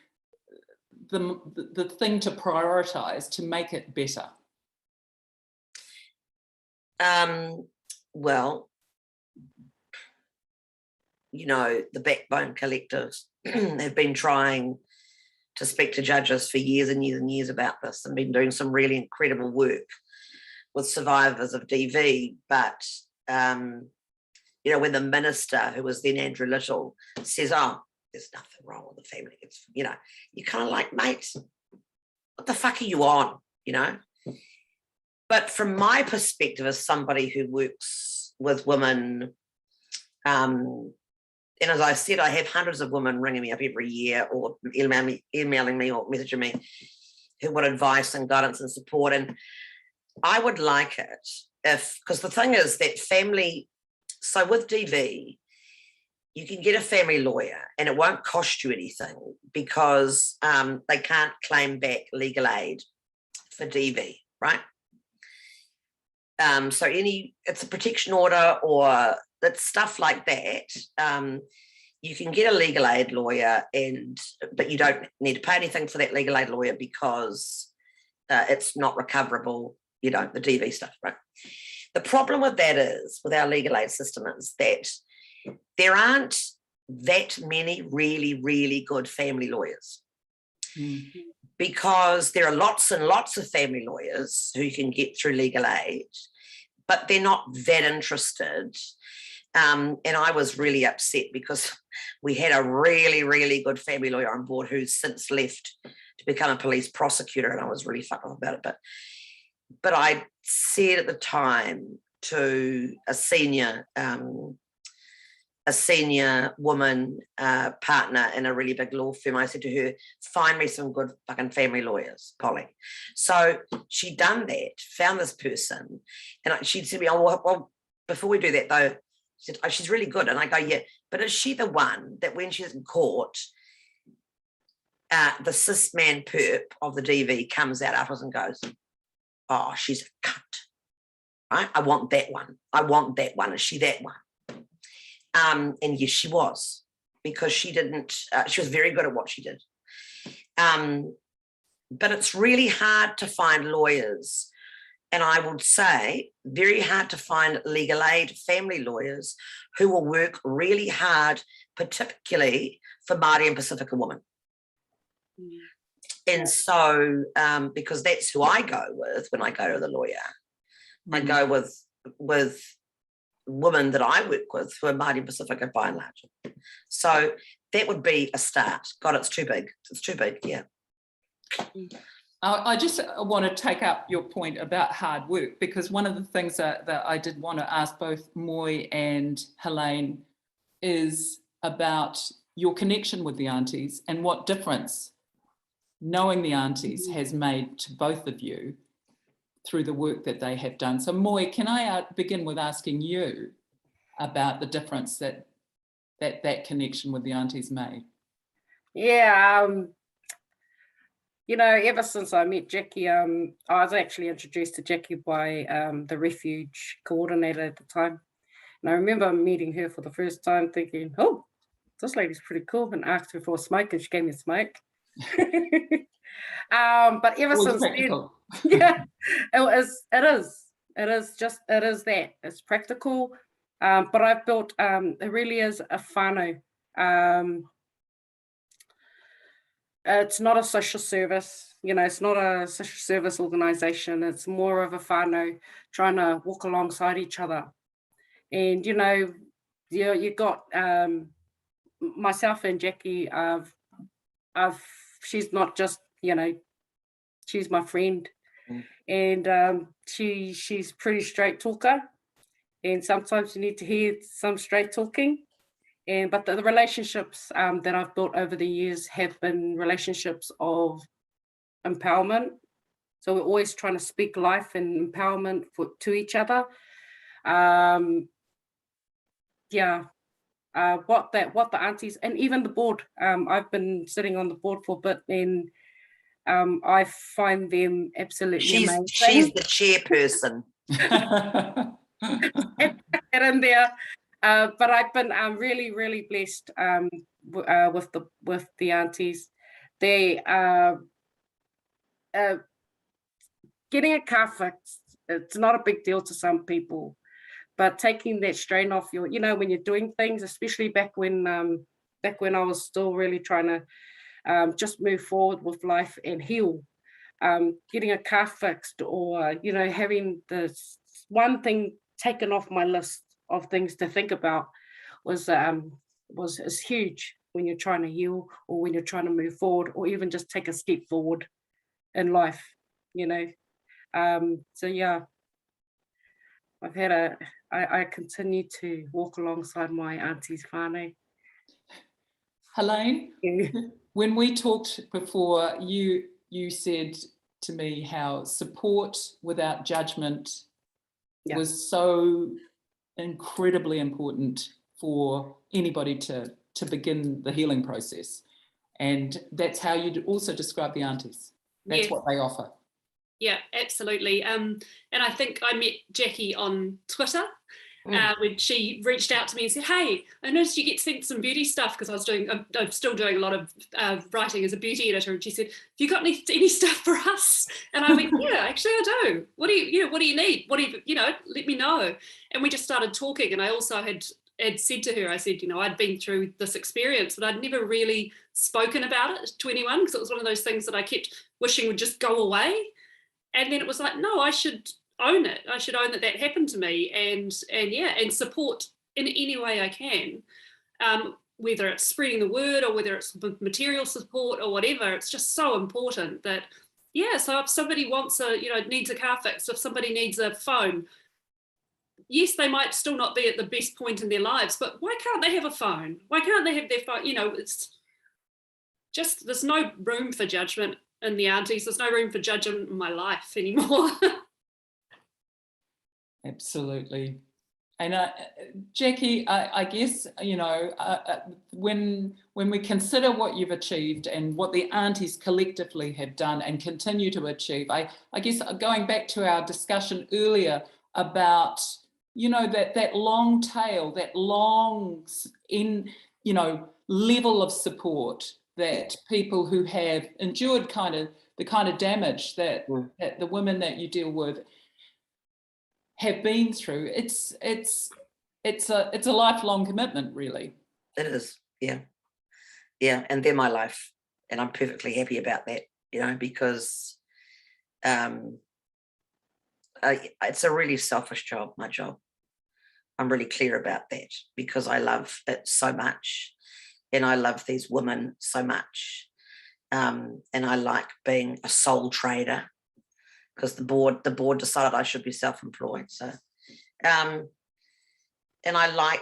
the thing to prioritise to make it better? Well, you know, the Backbone Collectives have been trying to speak to judges for years and years and years about this, and been doing some really incredible work with survivors of DV. But, you know, when the minister, who was then Andrew Little, says, oh, there's nothing wrong with the family, it's, you know, you're kind of like, mate, what the fuck are you on, you know? But from my perspective, as somebody who works with women, and as I said, I have hundreds of women ringing me up every year, or emailing me or messaging me, who want advice and guidance and support. And I would like it if, because the thing is that family, so with DV, you can get a family lawyer and it won't cost you anything, because they can't claim back legal aid for DV, right? So it's a protection order or it's stuff like that. You can get a legal aid lawyer, but you don't need to pay anything for that legal aid lawyer, because it's not recoverable, you know, the DV stuff, right? The problem with that is, with our legal aid system, is that there aren't that many really, really good family lawyers. Mm-hmm. Because there are lots and lots of family lawyers who you can get through legal aid, but they're not that interested. And I was really upset because we had a really, really good family lawyer on board who's since left to become a police prosecutor, and I was really fucked off about it. But I said at the time to a senior woman partner in a really big law firm, I said to her, find me some good fucking family lawyers, Polly. So she'd done that, found this person, and she'd said to me, oh, well, before we do that though, she said, oh, she's really good. And I go, yeah, but is she the one that when she's in court, the cis man perp of the DV comes out afterwards and goes, oh, she's a cunt, right? I want that one. I want that one. Is she that one? And yes, she was, because she was very good at what she did. But it's really hard to find lawyers, and I would say very hard to find legal aid family lawyers who will work really hard, particularly for Māori and Pacifica women. Mm. And so, because that's who I go with when I go to the lawyer. Mm. I go with women that I work with who are Māori and Pacifica by and large. So that would be a start. God, it's too big. It's too big, yeah. I just want to take up your point about hard work, because one of the things that I did want to ask both Moy and Helene is about your connection with the Aunties and what difference knowing the Aunties has made to both of you through the work that they have done. So Moy, can I begin with asking you about the difference that connection with the Aunties made? Yeah, you know, ever since I met Jackie, I was actually introduced to Jackie by the refuge coordinator at the time. And I remember meeting her for the first time thinking, oh, this lady's pretty cool, and asked her for a smoke and she gave me a smoke. But ever Always since practical. then, yeah, it is that. It's practical. But I've built, it really is a whānau. It's not a social service, it's not a social service organization. It's more of a whānau trying to walk alongside each other. And, you got myself and Jackie, she's not just, she's my friend. And she's pretty straight talker. And sometimes you need to hear some straight talking. But the relationships that I've built over the years have been relationships of empowerment. So we're always trying to speak life and empowerment to each other. What the aunties and even the board. I've been sitting on the board for a bit, and I find them absolutely amazing. She's the chairperson. Get in there. But I've been really, really blessed with the aunties. They getting a car fixed. It's not a big deal to some people, but taking that strain off your, when you're doing things, especially back when I was still really trying to just move forward with life and heal. Getting a car fixed, or having this one thing taken off my list of things to think about is huge when you're trying to heal, or when you're trying to move forward, or even just take a step forward in life. So yeah, I continue to walk alongside my aunties whānau. Helene, when we talked before, you said to me how support without judgment was so incredibly important for anybody to begin the healing process. And that's how you also describe the aunties. That's what they offer. Yeah, absolutely. And I think I met Jackie on Twitter when she reached out to me and said, hey, I noticed you get sent some beauty stuff, because I'm still doing a lot of writing as a beauty editor. And she said, have you got any stuff for us? And I went, yeah, actually I do. What do you need? Let me know. And we just started talking. And I also had said to her, I said, I'd been through this experience, but I'd never really spoken about it to anyone, because it was one of those things that I kept wishing would just go away. And then it was like, no, I should own it. I should own that happened to me, and support in any way I can, whether it's spreading the word or whether it's material support or whatever. It's just so important that, so if somebody wants needs a car fix, if somebody needs a phone, yes, they might still not be at the best point in their lives, but why can't they have a phone? Why can't they have their phone? It's just, there's no room for judgment in the aunties. There's no room for judgment in my life anymore. Absolutely. And Jackie, I guess, when we consider what you've achieved and what the aunties collectively have done and continue to achieve, I guess going back to our discussion earlier about, that long tail, that long level of support that people who have endured the kind of damage that the women that you deal with have been through. It's a lifelong commitment, really. It is, yeah, and they're my life, and I'm perfectly happy about that, because it's a really selfish job, my job. I'm really clear about that, because I love it so much. And I love these women so much. And I like being a sole trader, because the board decided I should be self-employed. So, and I like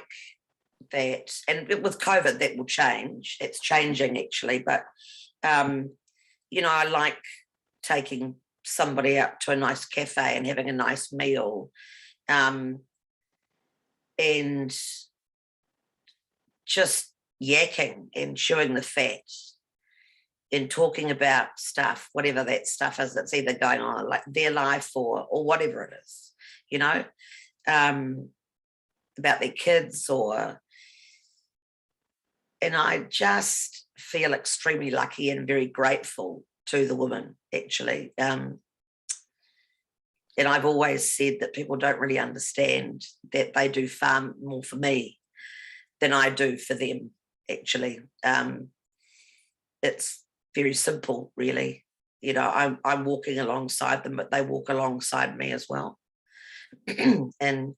that. And with COVID, that will change. It's changing, actually. But, I like taking somebody out to a nice cafe and having a nice meal. And just yakking and chewing the fat and talking about stuff, whatever that stuff is that's either going on, like their life or whatever it is, about their kids, and I just feel extremely lucky and very grateful to the woman, actually. And I've always said that people don't really understand that they do far more for me than I do for them, actually. It's very simple, really. You know, I'm walking alongside them, but they walk alongside me as well. And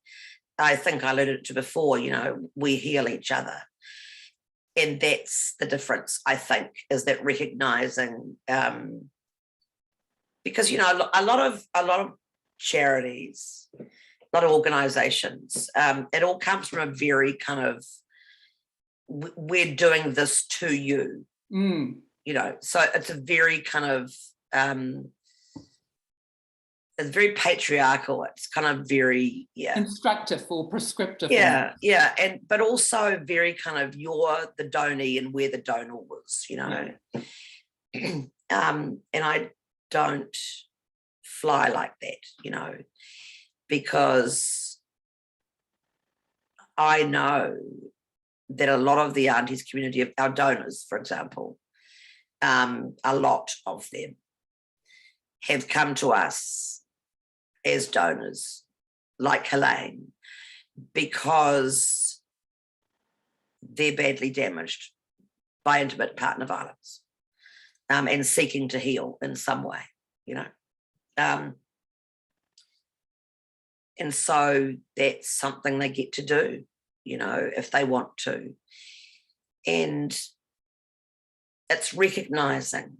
I think I alluded to before, you know, we heal each other. And that's the difference, I think, is that recognizing, because, you know, a lot of charities, a lot of organizations, it all comes from a very kind of, we're doing this to you, you know, so it's a very kind of, it's very patriarchal. It's kind of very, instructive or prescriptive. And but also very kind of, you're the donee and we're the donor was, you know. And I don't fly like that, you know, because I know that a lot of the aunties community, our donors, for example, a lot of them have come to us as donors, like Helene, because they're badly damaged by intimate partner violence, and seeking to heal in some way, you know. And so that's something they get to do, you know, if they want to. And it's recognizing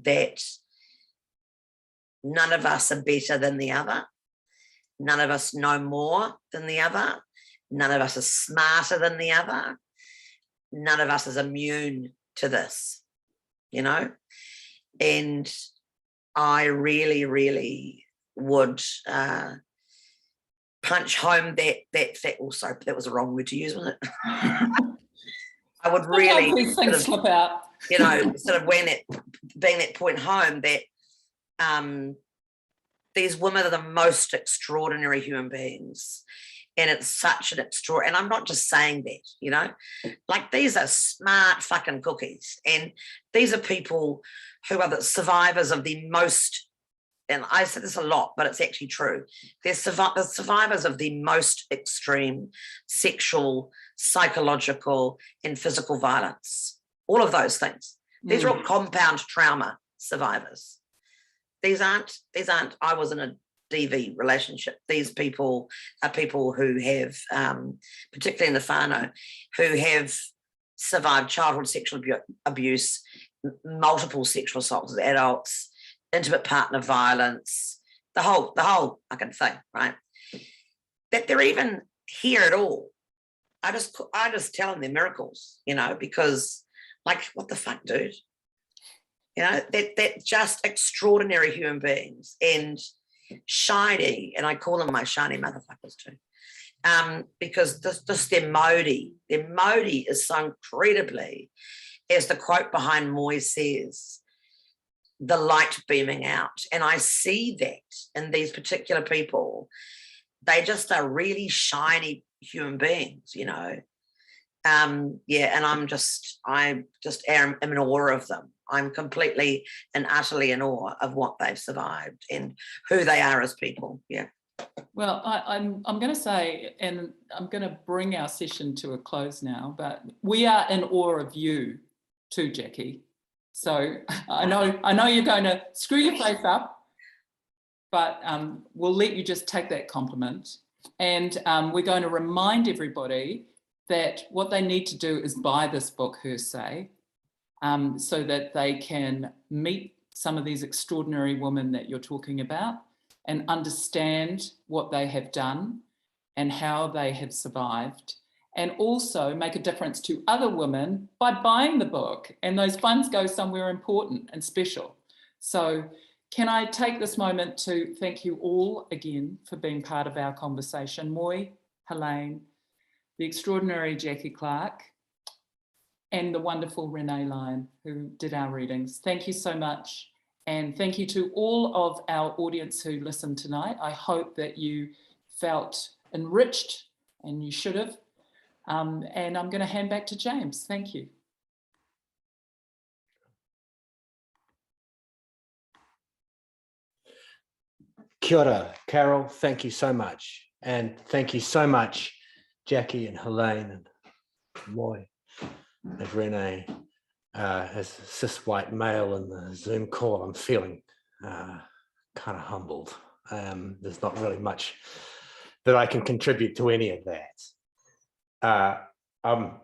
that none of us are better than the other. None of us know more than the other. None of us are smarter than the other. None of us is immune to this, you know. And I really, really would punch home that also, that was a wrong word to use, wasn't it? I would really these things slip out. You know, sort of being that point home that these women are the most extraordinary human beings. And it's such an extraordinary, and I'm not just saying that, you know, like these are smart fucking cookies. And these are people who are the survivors of the most, and I say this a lot, but it's actually true. They're the survivors of the most extreme sexual, psychological, and physical violence. All of those things. These are all compound trauma survivors. These aren't, I was in a DV relationship. These people are people who have, particularly in the whānau, who have survived childhood sexual abuse, multiple sexual assaults as adults, intimate partner violence, the whole fucking thing, right? That they're even here at all. I just tell them they're miracles, you know, because like, what the fuck, dude? You know, that just extraordinary human beings and shiny, and I call them my shiny motherfuckers too, because just their modi is so incredibly, as the quote behind Moy says, the light beaming out. And I see that in these particular people. They just are really shiny human beings, you know. And I just am in awe of them. I'm completely and utterly in awe of what they've survived and who they are as people. Yeah. Well, I'm going to say, and I'm going to bring our session to a close now, but we are in awe of you too, Jackie. So I know you're going to screw your face up, but we'll let you just take that compliment. And we're going to remind everybody that what they need to do is buy this book, Her Say, so that they can meet some of these extraordinary women that you're talking about and understand what they have done and how they have survived, and also make a difference to other women by buying the book, and those funds go somewhere important and special. So can I take this moment to thank you all again for being part of our conversation. Moy, Helene, the extraordinary Jackie Clark, and the wonderful Renee Lyons, who did our readings. Thank you so much. And thank you to all of our audience who listened tonight. I hope that you felt enriched, and you should have. And I'm going to hand back to James. Thank you. Kia ora, Carol, thank you so much. And thank you so much, Jackie and Helene and Moy and Renee. As a cis white male in the Zoom call, I'm feeling kind of humbled. There's not really much that I can contribute to any of that. I'm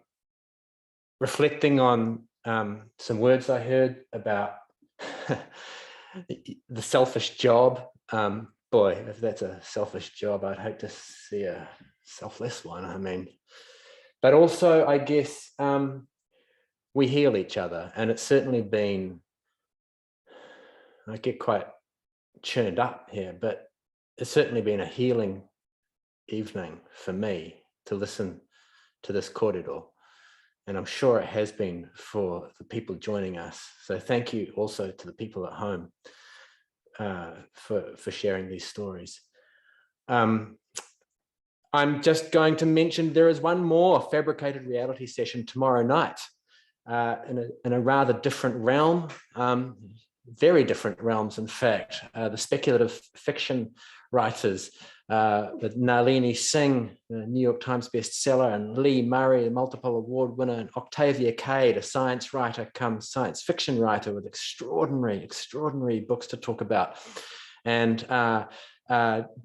reflecting on some words I heard about the selfish job. Boy, if that's a selfish job, I'd hope to see a selfless one. I mean, but also, I guess, we heal each other, and it's certainly been, I get quite churned up here, but it's certainly been a healing evening for me to listen to this kōrero, and I'm sure it has been for the people joining us. So thank you also to the people at home for sharing these stories. I'm just going to mention there is one more Fabricated Reality session tomorrow night in a rather different realm, very different realms, in fact. The speculative fiction writers, with Nalini Singh, the New York Times bestseller, and Lee Murray, a multiple award winner, and Octavia Cade, a science writer come science fiction writer with extraordinary books to talk about. And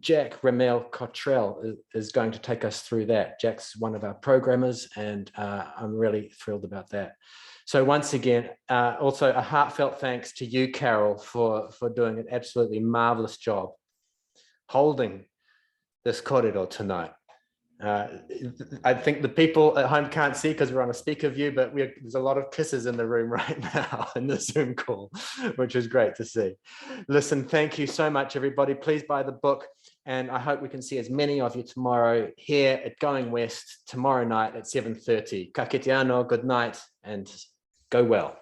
Jack Ramel Cottrell is going to take us through that. Jack's one of our programmers, and I'm really thrilled about that. So once again, also a heartfelt thanks to you, Carol, for doing an absolutely marvelous job holding this kōrero tonight. I think the people at home can't see because we're on a speaker view, but there's a lot of kisses in the room right now in the Zoom call, which is great to see. Listen, thank you so much, everybody. Please buy the book, and I hope we can see as many of you tomorrow here at Going West tomorrow night at 7:30. Ka kite anō, good night, and go well.